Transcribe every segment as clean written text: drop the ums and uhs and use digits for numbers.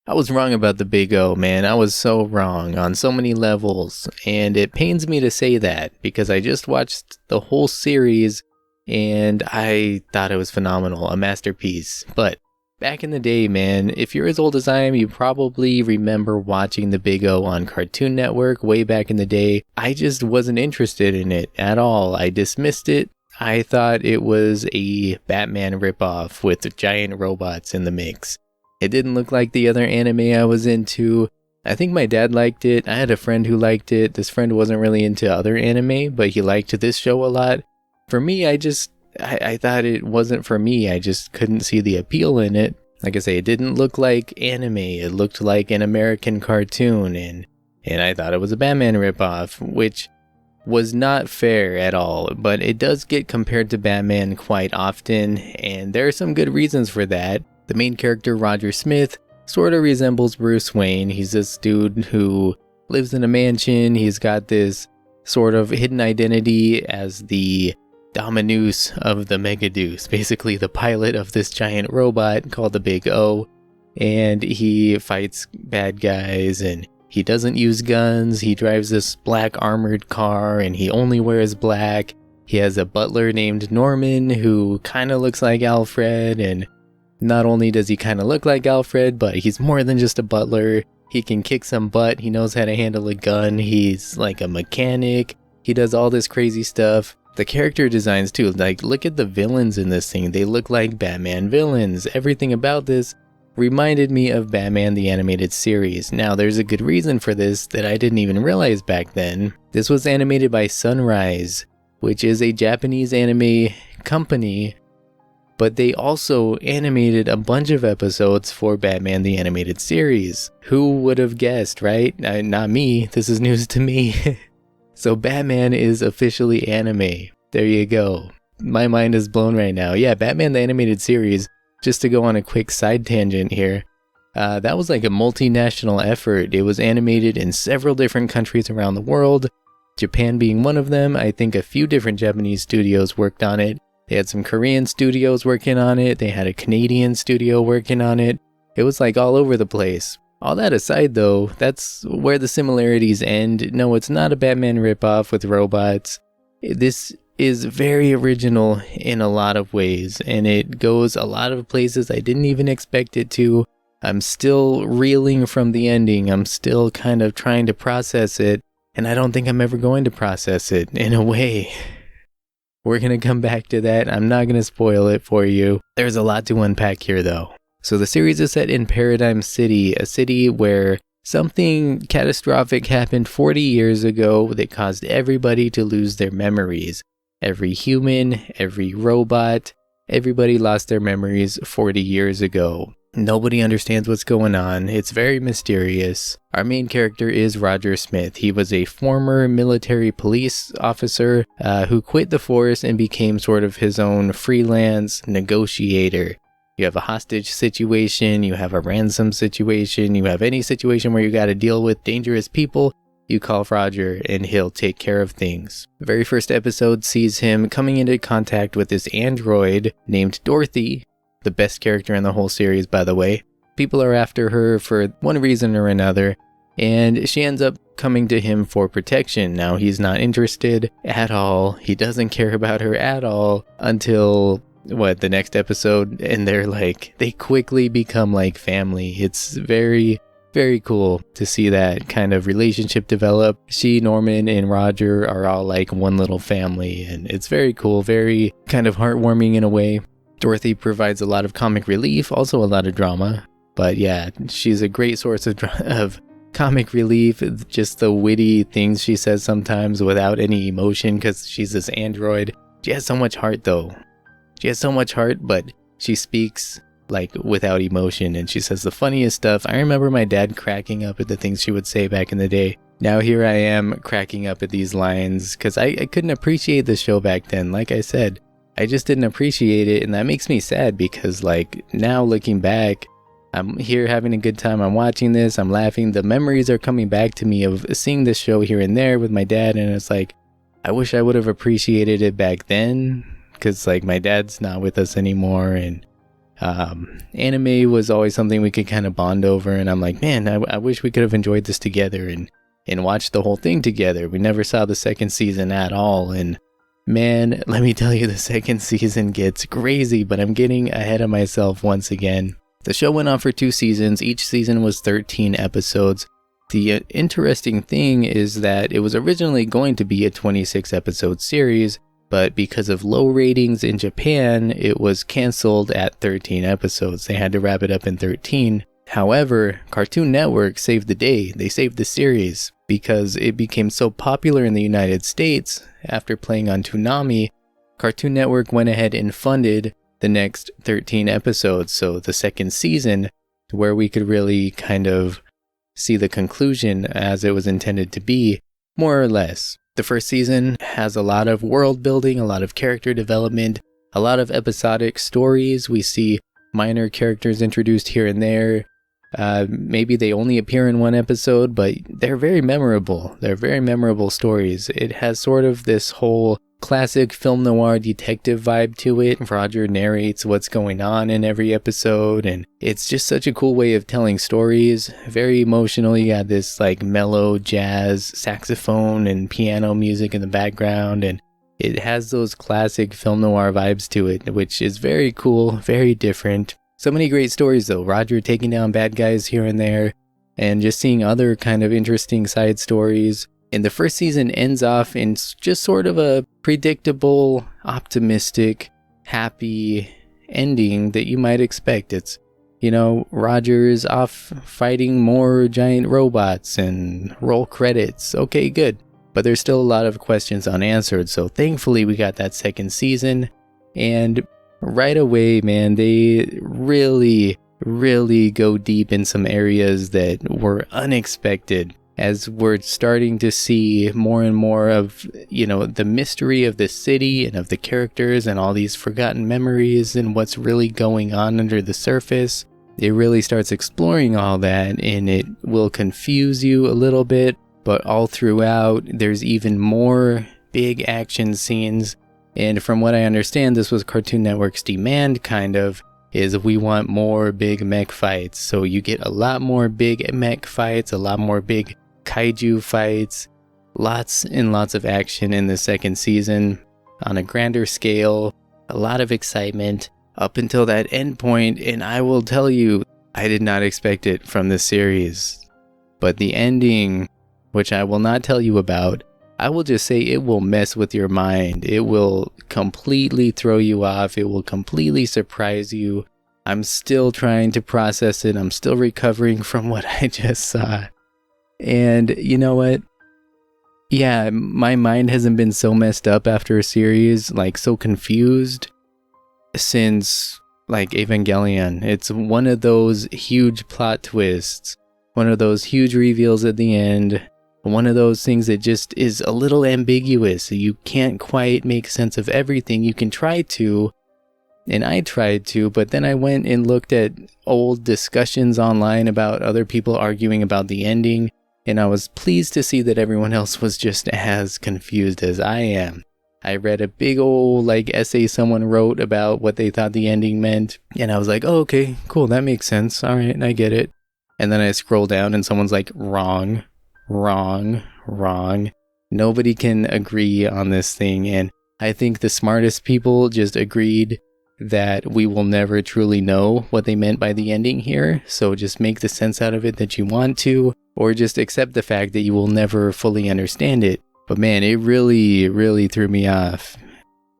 I was wrong about the Big O, man. I was so wrong on so many levels. And it pains me to say that because I just watched the whole series and I thought it was phenomenal, a masterpiece. But back in the day, man, if you're as old as I am, you probably remember watching the Big O on Cartoon Network way back in the day. I just wasn't interested in it at all. I dismissed it. I thought it was a Batman ripoff with giant robots in the mix. It didn't look like the other anime I was into. I think my dad liked it. I had a friend who liked it. This friend wasn't really into other anime, but he liked this show a lot. For me, I thought it wasn't for me. I just couldn't see the appeal in it. Like I say, it didn't look like anime. It looked like an American cartoon, and I thought it was a Batman ripoff, which was not fair at all. But it does get compared to Batman quite often, and there are some good reasons for that. The main character, Roger Smith, sort of resembles Bruce Wayne. He's this dude who lives in a mansion. He's got this sort of hidden identity as the Dominus of the Megadeus, basically the pilot of this giant robot called the Big O. And he fights bad guys, and he doesn't use guns. He drives this black armored car, and he only wears black. He has a butler named Norman who kind of looks like Alfred, and not only does he kind of look like Alfred, but he's more than just a butler. He can kick some butt. He knows how to handle a gun. He's like a mechanic. He does all this crazy stuff. The character designs too, like look at the villains in this thing. They look like Batman villains. Everything about this reminded me of Batman the Animated Series. Now there's a good reason for this that I didn't even realize back then. This was animated by Sunrise, which is a Japanese anime company, but they also animated a bunch of episodes for Batman the Animated Series. Who would have guessed, right? Not me. This is news to me. So Batman is officially anime. There you go. My mind is blown right now. Yeah, Batman the Animated Series, just to go on a quick side tangent here, that was like a multinational effort. It was animated in several different countries around the world, Japan being one of them. I think a few different Japanese studios worked on it. They had some Korean studios working on it. They had a Canadian studio working on it. It was like all over the place. All that aside though, that's where the similarities end. No, it's not a Batman ripoff with robots. This is very original in a lot of ways, and it goes a lot of places I didn't even expect it to. I'm still reeling from the ending. I'm still kind of trying to process it, and I don't think I'm ever going to process it in a way. We're going to come back to that. I'm not going to spoil it for you. There's a lot to unpack here though. So the series is set in Paradigm City, a city where something catastrophic happened 40 years ago that caused everybody to lose their memories. Every human, every robot, everybody lost their memories 40 years ago. Nobody understands what's going on. It's very mysterious. Our main character is Roger Smith. He was a former military police officer who quit the force and became sort of his own freelance negotiator. You have a hostage situation, you have a ransom situation, you have any situation where you got to deal with dangerous people, you call Roger and he'll take care of things. The very first episode sees him coming into contact with this android named Dorothy, the best character in the whole series, by the way. People are after her for one reason or another, and she ends up coming to him for protection. Now, he's not interested at all. He doesn't care about her at all until, the next episode, and they quickly become like family. It's very, very cool to see that kind of relationship develop. She, Norman, and Roger are all like one little family, and it's very cool, very kind of heartwarming in a way. Dorothy provides a lot of comic relief, also a lot of drama. But yeah, she's a great source of comic relief. Just the witty things she says sometimes without any emotion because she's this android. She has so much heart though. She has so much heart, but she speaks like without emotion, and she says the funniest stuff. I remember my dad cracking up at the things she would say back in the day. Now here I am cracking up at these lines because I couldn't appreciate the show back then. Like I said, I just didn't appreciate it, and that makes me sad because now looking back, I'm here having a good time. I'm watching this, I'm laughing. The memories are coming back to me of seeing this show here and there with my dad, and it's like, I wish I would have appreciated it back then because my dad's not with us anymore, and Anime was always something we could kind of bond over, and I'm like, man, I wish we could have enjoyed this together and watched the whole thing together. We never saw the second season at all, and man, let me tell you, the second season gets crazy, but I'm getting ahead of myself once again. The show went on for 2 seasons. Each season was 13 episodes. The interesting thing is that it was originally going to be a 26 episode series, but because of low ratings in Japan, it was canceled at 13 episodes. They had to wrap it up in 13. However, Cartoon Network saved the day. They saved the series because it became so popular in the United States after playing on Toonami. Cartoon Network went ahead and funded the next 13 episodes, so the second season, where we could really kind of see the conclusion as it was intended to be, more or less. The first season has a lot of world building, a lot of character development, a lot of episodic stories. We see minor characters introduced here and there. Maybe they only appear in one episode, but they're very memorable. They're very memorable stories. It has sort of this whole classic film noir detective vibe to it. Roger narrates what's going on in every episode, and it's just such a cool way of telling stories. Very emotional. You got this like mellow jazz saxophone and piano music in the background, and it has those classic film noir vibes to it, which is very cool, very different. So many great stories though. Roger taking down bad guys here and there, and just seeing other kind of interesting side stories. And the first season ends off in just sort of a predictable, optimistic, happy ending that you might expect. It's, you know, Roger's off fighting more giant robots and roll credits. Okay, good. But there's still a lot of questions unanswered. So thankfully we got that second season. And right away, man, they really go deep in some areas that were unexpected. As we're starting to see more and more of, you know, the mystery of the city and of the characters and all these forgotten memories and what's really going on under the surface. It really starts exploring all that, and it will confuse you a little bit, but all throughout there's even more big action scenes. And from what I understand, this was Cartoon Network's demand, kind of, is we want more big mech fights. So you get a lot more big mech fights, a lot more big kaiju fights, lots and lots of action in the second season on a grander scale, a lot of excitement up until that end point. And I will tell you, I did not expect it from this series, but the ending, which I will not tell you about, I will just say it will mess with your mind. It will completely throw you off. It will completely surprise you. I'm still trying to process it. I'm still recovering from what I just saw. And you know what? Yeah, my mind hasn't been so messed up after a series, like so confused, since like Evangelion. It's one of those huge plot twists, one of those huge reveals at the end, one of those things that just is a little ambiguous. You can't quite make sense of everything. You can try to, and I tried to, but then I went and looked at old discussions online about other people arguing about the ending. And I was pleased to see that everyone else was just as confused as I am. I read a big old essay someone wrote about what they thought the ending meant. And I was like, oh, okay, cool, that makes sense. All right, I get it. And then I scroll down and someone's like, wrong. Nobody can agree on this thing. And I think the smartest people just agreed that we will never truly know what they meant by the ending here. So just make the sense out of it that you want to, or just accept the fact that you will never fully understand it. But man, it really threw me off.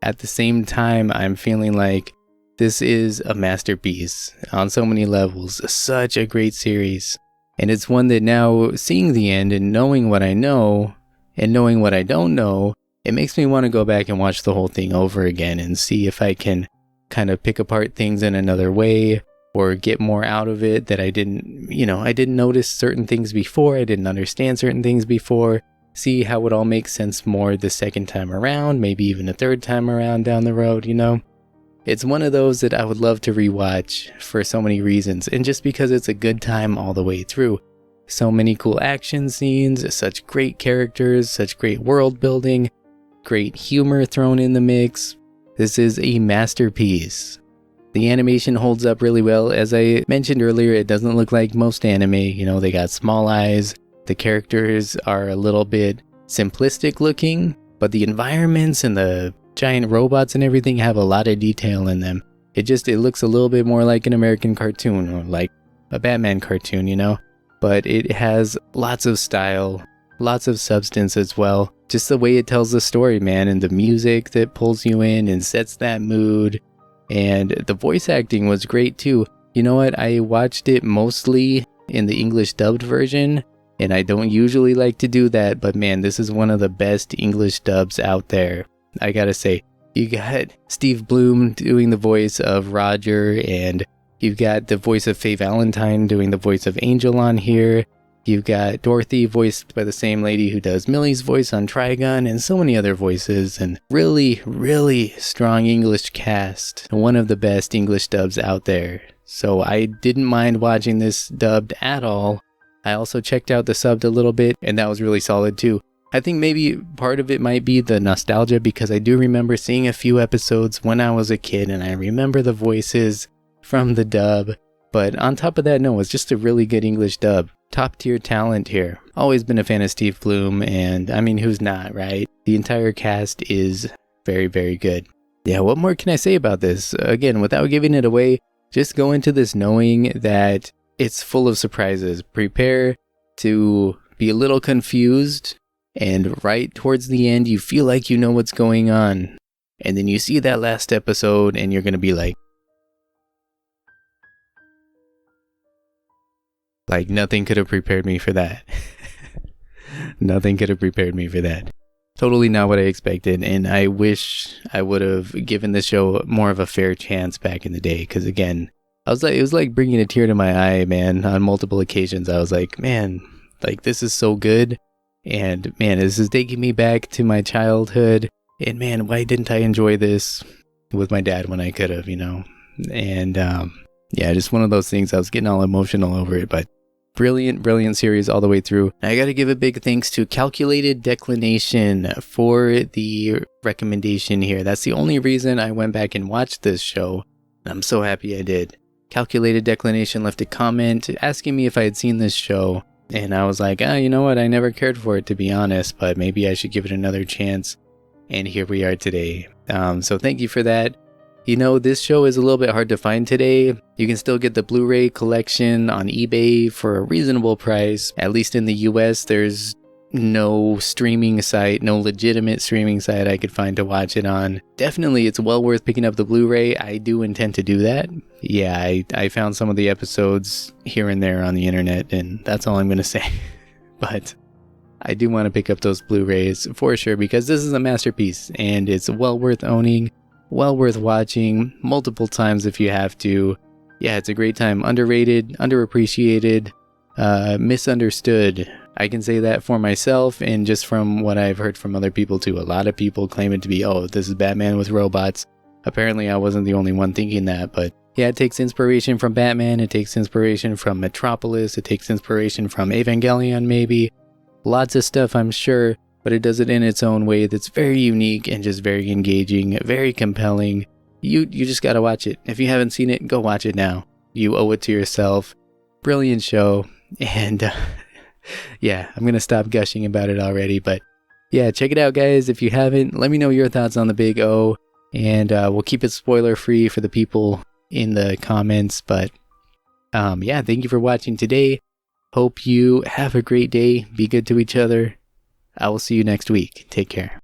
At the same time, I'm feeling like this is a masterpiece on so many levels. Such a great series. And it's one that now, seeing the end and knowing what I know and knowing what I don't know, it makes me want to go back and watch the whole thing over again and see if I can kind of pick apart things in another way or get more out of it that I didn't notice certain things before. I didn't understand certain things before. See how it all makes sense more the second time around, maybe even a third time around down the road, you know? It's one of those that I would love to rewatch for so many reasons, and just because it's a good time all the way through. So many cool action scenes, such great characters, such great world building, great humor thrown in the mix. This is a masterpiece. The animation holds up really well. As I mentioned earlier, it doesn't look like most anime. You know, they got small eyes. The characters are a little bit simplistic looking, but the environments and the giant robots and everything have a lot of detail in them. It looks a little bit more like an American cartoon or like a Batman cartoon, you know? But it has lots of style, lots of substance as well. Just the way it tells the story, man, and the music that pulls you in and sets that mood. And the voice acting was great too. You know what? I watched it mostly in the English dubbed version, and I don't usually like to do that, but man, this is one of the best English dubs out there. I gotta say, you got Steve Bloom doing the voice of Roger, and you've got the voice of Faye Valentine doing the voice of Angel on here. You've got Dorothy voiced by the same lady who does Millie's voice on Trigun, and so many other voices, and really, really strong English cast. One of the best English dubs out there. So I didn't mind watching this dubbed at all. I also checked out the subbed a little bit, and that was really solid too. I think maybe part of it might be the nostalgia, because I do remember seeing a few episodes when I was a kid, and I remember the voices from the dub. But on top of that, no, it's just a really good English dub. Top tier talent here. Always been a fan of Steve Bloom, and I mean, who's not, right? The entire cast is very, very good. Yeah, what more can I say about this? Again, without giving it away, just go into this knowing that it's full of surprises. Prepare to be a little confused, and right towards the end, you feel like you know what's going on. And then you see that last episode, and you're going to be like, nothing could have prepared me for that. Nothing could have prepared me for that. Totally not what I expected, and I wish I would have given this show more of a fair chance back in the day, because again, it was like bringing a tear to my eye, man. On multiple occasions, I was like, man, this is so good, and man, this is taking me back to my childhood, and man, why didn't I enjoy this with my dad when I could have, you know? And yeah, just one of those things. I was getting all emotional over it, but brilliant series all the way through. I got to give a big thanks to Calculated Declination for the recommendation here. That's the only reason I went back and watched this show, and I'm so happy I did. Calculated Declination left a comment asking me if I had seen this show, and I was like, you know what, I never cared for it, to be honest, but maybe I should give it another chance, and here we are today. So thank you for that. You know, this show is a little bit hard to find today. You can still get the Blu-ray collection on eBay for a reasonable price. At least in the US, there's no streaming site, no legitimate streaming site I could find to watch it on. Definitely, it's well worth picking up the Blu-ray. I do intend to do that. Yeah, I found some of the episodes here and there on the internet, and that's all I'm going to say. But I do want to pick up those Blu-rays for sure, because this is a masterpiece, and it's well worth owning. Well worth watching multiple times if you have to. Yeah, it's a great time. Underrated, underappreciated, misunderstood. I can say that for myself, and just from what I've heard from other people too. A lot of people claim it to be, oh, this is Batman with robots. Apparently I wasn't the only one thinking that, but yeah, it takes inspiration from Batman, it takes inspiration from Metropolis, it takes inspiration from Evangelion maybe. Lots of stuff, I'm sure. But it does it in its own way that's very unique and just very engaging, very compelling. You just gotta watch it. If you haven't seen it, go watch it now. You owe it to yourself. Brilliant show. And yeah, I'm gonna stop gushing about it already. But yeah, check it out, guys. If you haven't, let me know your thoughts on the Big O. And we'll keep it spoiler free for the people in the comments. But yeah, thank you for watching today. Hope you have a great day. Be good to each other. I will see you next week. Take care.